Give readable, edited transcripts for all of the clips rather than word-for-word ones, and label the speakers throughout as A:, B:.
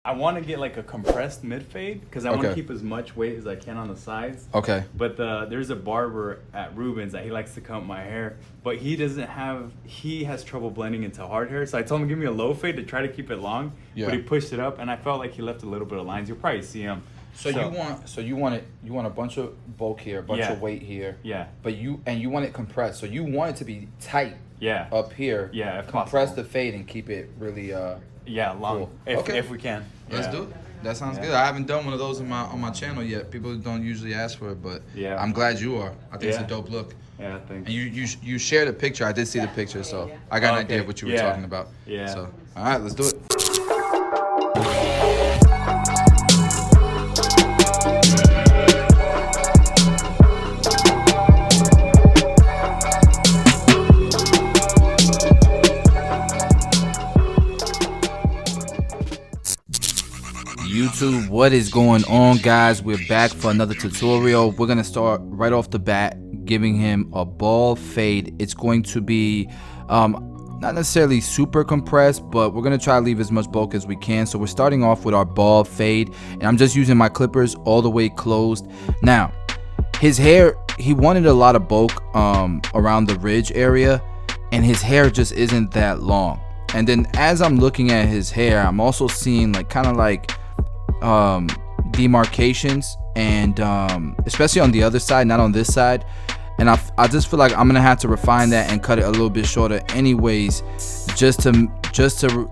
A: I want to get like a compressed mid fade because I want to keep as much weight as I can on the sides.
B: Okay.
A: But there's a barber at Ruben's that he likes to cut my hair, but he has trouble blending into hard hair. So I told him to give me a low fade to try to keep it long. Yeah. But he pushed it up, and I felt like he left a little bit of lines. You'll probably see him.
B: So you want a bunch of bulk here, a bunch of weight here.
A: Yeah.
B: But you want it compressed. So you want it to be tight.
A: Yeah.
B: Up here.
A: Yeah.
B: Compress the fade and keep it really
A: long. Cool. If we can.
B: Let's do it. That sounds good. I haven't done one of those on my channel yet. People don't usually ask for it, but I'm glad you are. I think it's a dope look.
A: Yeah, thanks.
B: And you shared a picture. I did see the picture, so I got an idea of what you were talking about.
A: Yeah.
B: So all right, let's do it. YouTube, what is going on, guys? We're back for another tutorial. We're gonna start right off the bat giving him a bald fade. It's going to be not necessarily super compressed, but we're gonna try to leave as much bulk as we can. So we're starting off with our bald fade, and I'm just using my clippers all the way closed. Now his hair, he wanted a lot of bulk around the ridge area, and his hair just isn't that long. And then as I'm looking at his hair, I'm also seeing like kind of like demarcations, and especially on the other side, not on this side. And I just feel like I'm gonna have to refine that and cut it a little bit shorter anyways, just to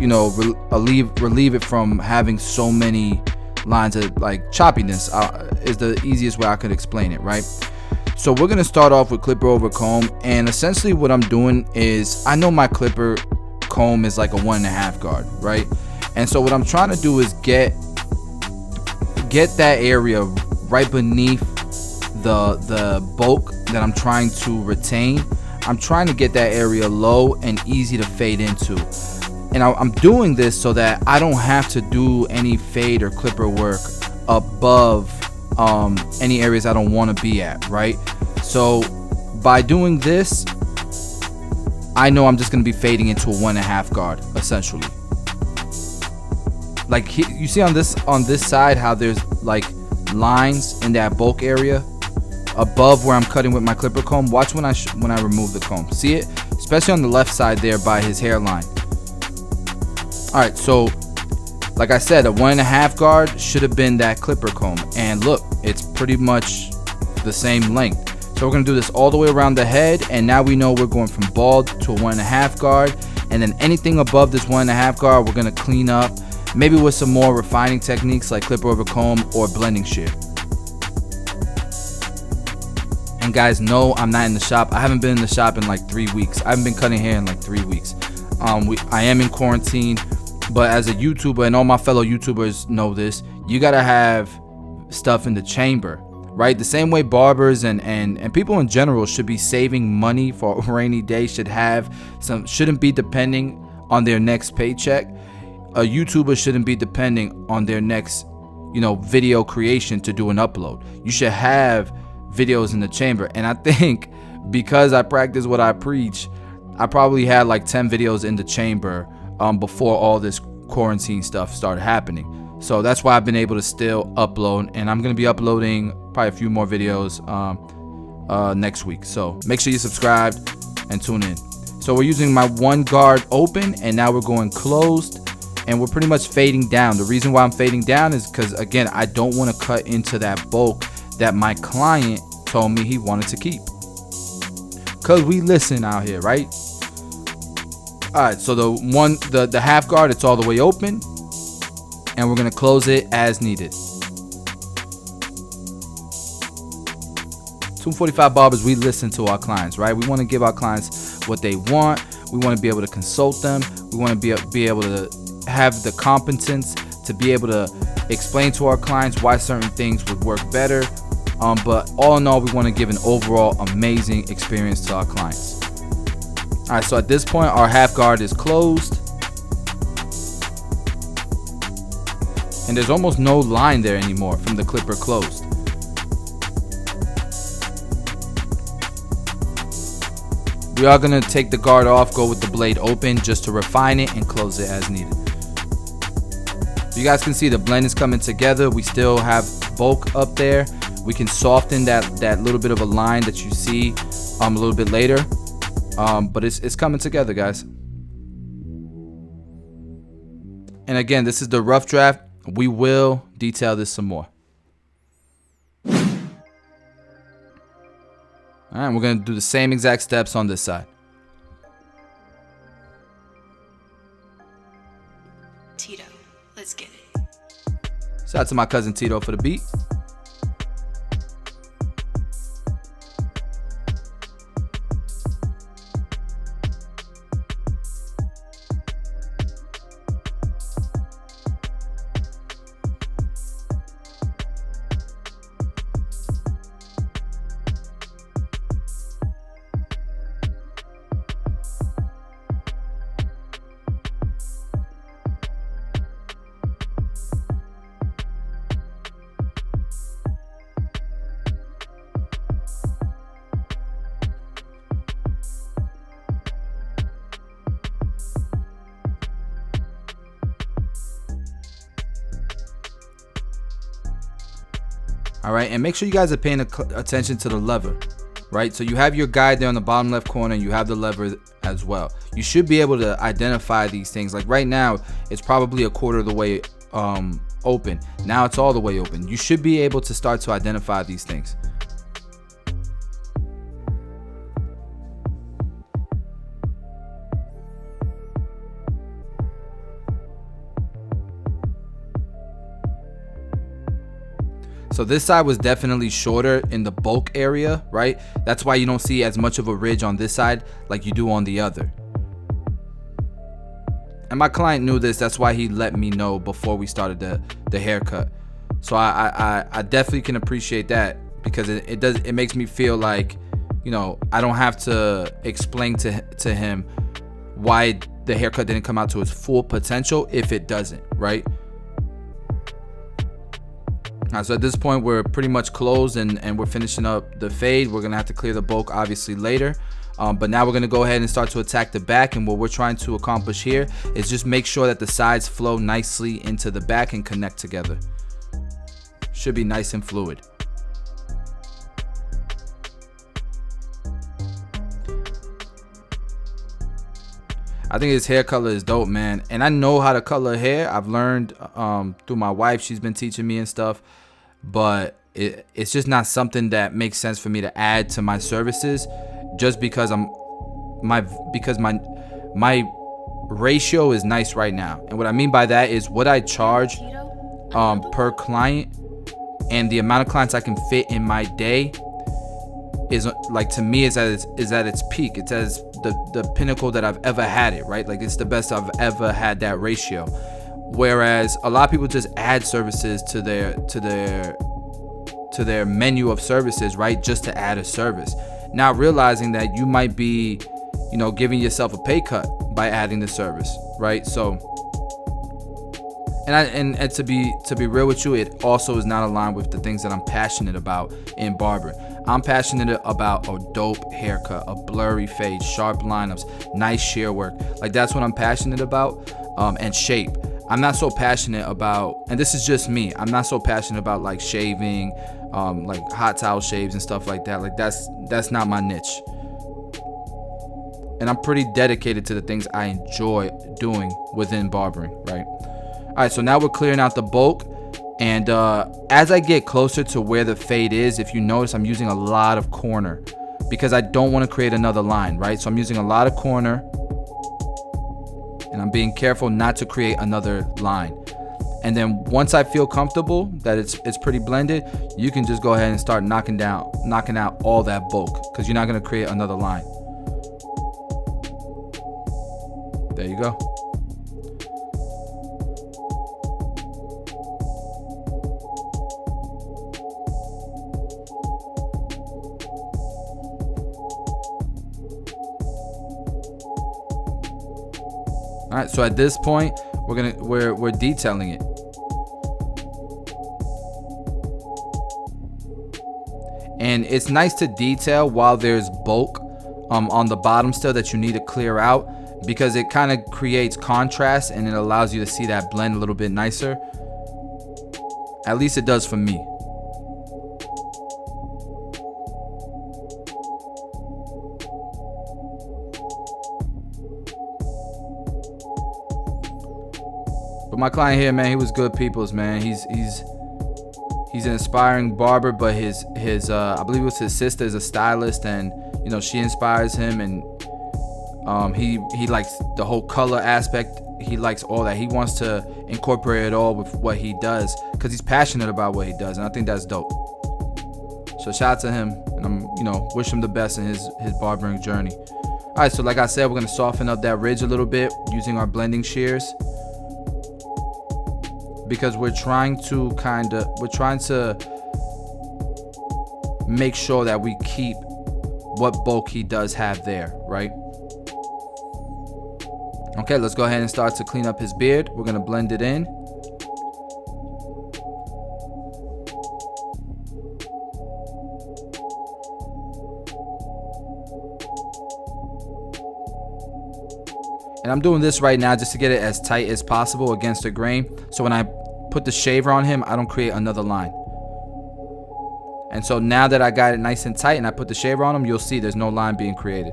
B: you know, relieve it from having so many lines of like choppiness. Is the easiest way I could explain it, right? So we're gonna start off with clipper over comb, and essentially what I'm doing is, I know my clipper comb is like a 1.5 guard, right? And so what I'm trying to do is get that area right beneath the bulk that I'm trying to retain. I'm trying to get that area low and easy to fade into. And I'm doing this so that I don't have to do any fade or clipper work above any areas I don't want to be at, right? So by doing this, I know I'm just going to be fading into a 1.5 guard essentially. Like you see on this side how there's like lines in that bulk area above where I'm cutting with my clipper comb. Watch when I remove the comb. See it? Especially on the left side there by his hairline. Alright, so like I said, a 1.5 guard should have been that clipper comb. And look, it's pretty much the same length. So we're going to do this all the way around the head. And now we know we're going from bald to a 1.5 guard. And then anything above this 1.5 guard, we're going to clean up. Maybe with some more refining techniques like clipper over comb or blending shear. And guys, no, I'm not in the shop. I haven't been in the shop in like 3 weeks. I haven't been cutting hair in like 3 weeks. I am in quarantine, but as a YouTuber, and all my fellow YouTubers know this, you gotta have stuff in the chamber, right? The same way barbers and people in general should be saving money for a rainy day, shouldn't be depending on their next paycheck. A YouTuber shouldn't be depending on their next, video creation to do an upload. You should have videos in the chamber. And I think because I practice what I preach, I probably had like 10 videos in the chamber before all this quarantine stuff started happening. So that's why I've been able to still upload, and I'm going to be uploading probably a few more videos next week. So make sure you subscribe and tune in. So we're using my 1 guard open, and now we're going closed. And we're pretty much fading down. The reason why I'm fading down is because, again, I don't want to cut into that bulk that my client told me he wanted to keep. Because we listen out here, right? Alright, so the half guard, it's all the way open. And we're going to close it as needed. 245 barbers, we listen to our clients, right? We want to give our clients what they want. We want to be able to consult them. We want to be able to have the competence to be able to explain to our clients why certain things would work better, but all in all, we want to give an overall amazing experience to our clients. All right, so at this point our half guard is closed, and there's almost no line there anymore from the clipper closed. We are going to take the guard off, go with the blade open just to refine it and close it as needed. You guys can see the blend is coming together. We still have bulk up there. We can soften that little bit of a line that you see a little bit later. But it's coming together, guys. And again, this is the rough draft. We will detail this some more. All right, we're going to do the same exact steps on this side.
C: Tito, let's get it.
B: Shout out to my cousin Tito for the beat. All right, and make sure you guys are paying attention to the lever, right? So you have your guide there on the bottom left corner, and you have the lever as well. You should be able to identify these things. Like right now, it's probably a quarter of the way open. Now it's all the way open. You should be able to start to identify these things. So this side was definitely shorter in the bulk area, right? That's why you don't see as much of a ridge on this side like you do on the other. And my client knew this. That's why he let me know before we started the haircut. So I definitely can appreciate that, because it makes me feel like, you know, I don't have to explain to him why the haircut didn't come out to its full potential if it doesn't, right? So at this point, we're pretty much closed and we're finishing up the fade. We're going to have to clear the bulk obviously later. But now we're going to go ahead and start to attack the back. And what we're trying to accomplish here is just make sure that the sides flow nicely into the back and connect together. Should be nice and fluid. I think his hair color is dope, man. And I know how to color hair. I've learned through my wife. She's been teaching me and stuff. But it's just not something that makes sense for me to add to my services, just because my ratio is nice right now. And what I mean by that is what I charge per client and the amount of clients I can fit in my day is, like, to me, is at its peak. It's as the pinnacle that I've ever had it, right? Like, it's the best I've ever had that ratio. Whereas a lot of people just add services to their menu of services, right? Just to add a service, not realizing that you might be, you know, giving yourself a pay cut by adding the service, right? So, and to be real with you, it also is not aligned with the things that I'm passionate about in barbering. I'm passionate about a dope haircut, a blurry fade, sharp lineups, nice shear work. Like, that's what I'm passionate about, and shape. I'm not so passionate about, and this is just me, I'm not so passionate about like shaving, like hot towel shaves and stuff like that. Like, that's not my niche. And I'm pretty dedicated to the things I enjoy doing within barbering, right? All right, so now we're clearing out the bulk. And as I get closer to where the fade is, if you notice, I'm using a lot of corner because I don't want to create another line, right? So I'm using a lot of corner. And I'm being careful not to create another line. And then once I feel comfortable that it's pretty blended, you can just go ahead and start knocking out all that bulk, because you're not going to create another line. There you go. All right, so at this point, we're detailing it. And it's nice to detail while there's bulk on the bottom still that you need to clear out. because it kind of creates contrast and it allows you to see that blend a little bit nicer. At least it does for me. But my client here, man, he was good peoples, man. He's an inspiring barber, but his I believe it was his sister is a stylist, and you know, she inspires him, and he likes the whole color aspect. He likes all that. He wants to incorporate it all with what he does because he's passionate about what he does, and I think that's dope. So shout out to him, and I'm, you know, wish him the best in his barbering journey. All right, so like I said, we're gonna soften up that ridge a little bit using our blending shears, because we're trying to make sure that we keep what bulk he does have there, right? Okay, let's go ahead and start to clean up his beard. We're gonna blend it in. And I'm doing this right now just to get it as tight as possible against the grain. So when I put the shaver on him, I don't create another line. And so now that I got it nice and tight and I put the shaver on him, you'll see there's no line being created.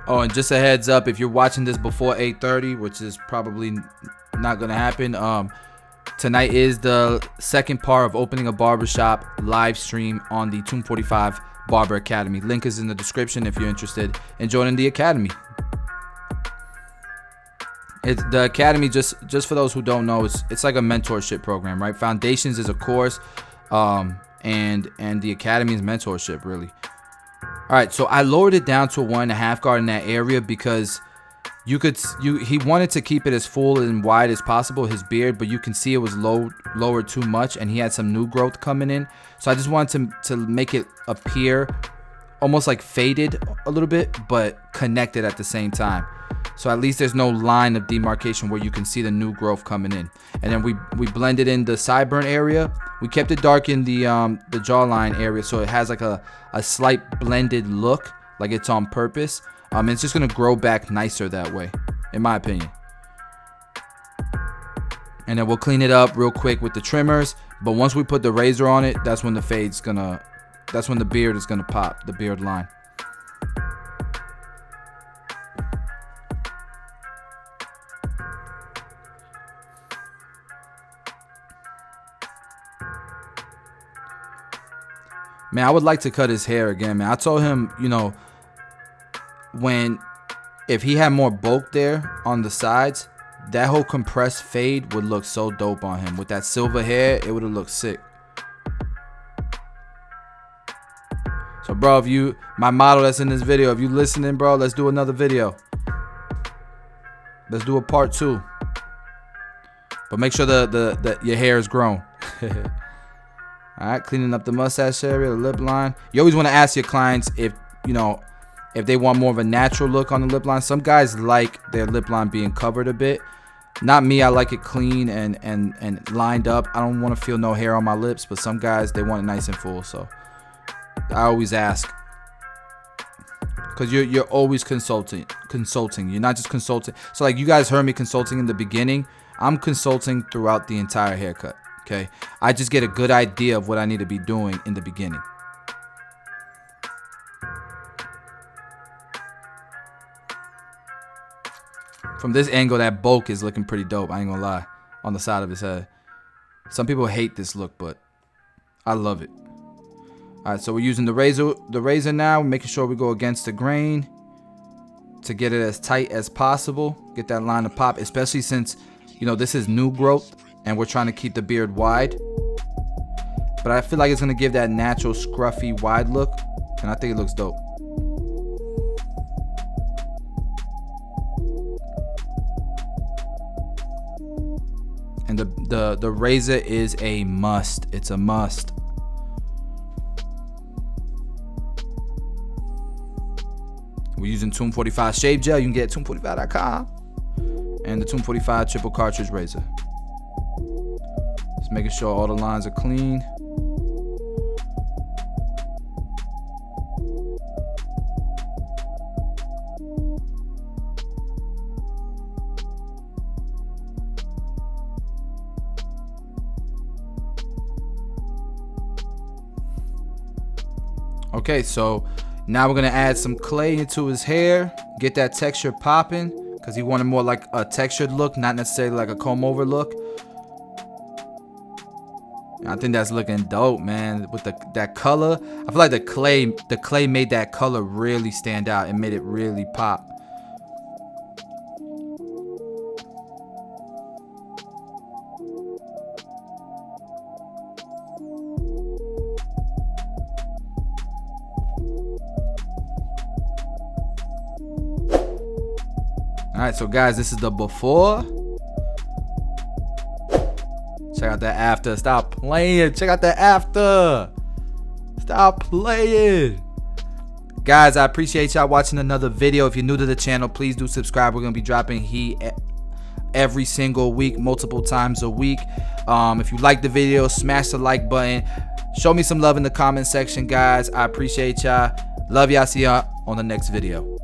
B: Oh, and just a heads up, if you're watching this before 8:30, which is probably not gonna happen, tonight is the second part of opening a barbershop live stream on the Tomb 45 Barber Academy. Link is in the description if you're interested in joining the academy. The academy, just for those who don't know, it's like a mentorship program, right? Foundations is a course, and the academy is mentorship, really. All right, so I lowered it down to a 1.5 guard in that area because he wanted to keep it as full and wide as possible, his beard, but you can see it was lowered too much, and he had some new growth coming in. So I just wanted to make it appear almost like faded a little bit, but connected at the same time. So at least there's no line of demarcation where you can see the new growth coming in. And then we blended in the sideburn area. We kept it dark in the jawline area, so it has like a slight blended look, like it's on purpose. It's just gonna grow back nicer that way, in my opinion. And then we'll clean it up real quick with the trimmers. But once we put the razor on it, that's when the beard is gonna pop, the beard line. Man, I would like to cut his hair again, man. I told him, you know, if he had more bulk there on the sides, that whole compressed fade would look so dope on him. With that silver hair, it would have looked sick. So, bro, my model that's in this video, if you listening, bro, let's do another video. Let's do a part 2. But make sure that your hair is grown. All right, cleaning up the mustache area, the lip line. You always want to ask your clients if they want more of a natural look on the lip line. Some guys like their lip line being covered a bit. Not me, I like it clean and lined up. I don't want to feel no hair on my lips, but some guys, they want it nice and full. So I always ask, because you're always consulting. You're not just consulting. So like you guys heard me consulting in the beginning. I'm consulting throughout the entire haircut. Okay, I just get a good idea of what I need to be doing in the beginning. From this angle, that bulk is looking pretty dope. I ain't gonna lie, on the side of his head. Some people hate this look, but I love it. All right, so we're using the razor now, making sure we go against the grain to get it as tight as possible. Get that line to pop, especially since, you know, this is new growth and we're trying to keep the beard wide. But I feel like it's gonna give that natural scruffy wide look, and I think it looks dope. And And the razor is a must. It's a must. We're using Tomb 45 shave gel. You can get it at tomb45.com. And the Tomb 45 triple cartridge razor. Just making sure all the lines are clean. Okay, so now we're gonna add some clay into his hair, get that texture popping, because he wanted more like a textured look, not necessarily like a comb over look. I think that's looking dope, man. With that color, I feel like the clay made that color really stand out. It made it really pop. Alright, so guys, this is the before. Check out that after. Stop playing. Check out that after. Stop playing. Guys, I appreciate y'all watching another video. If you're new to the channel, please do subscribe. We're going to be dropping heat every single week, multiple times a week. If you like the video, smash the like button. Show me some love in the comment section, guys. I appreciate y'all. Love y'all. See y'all on the next video.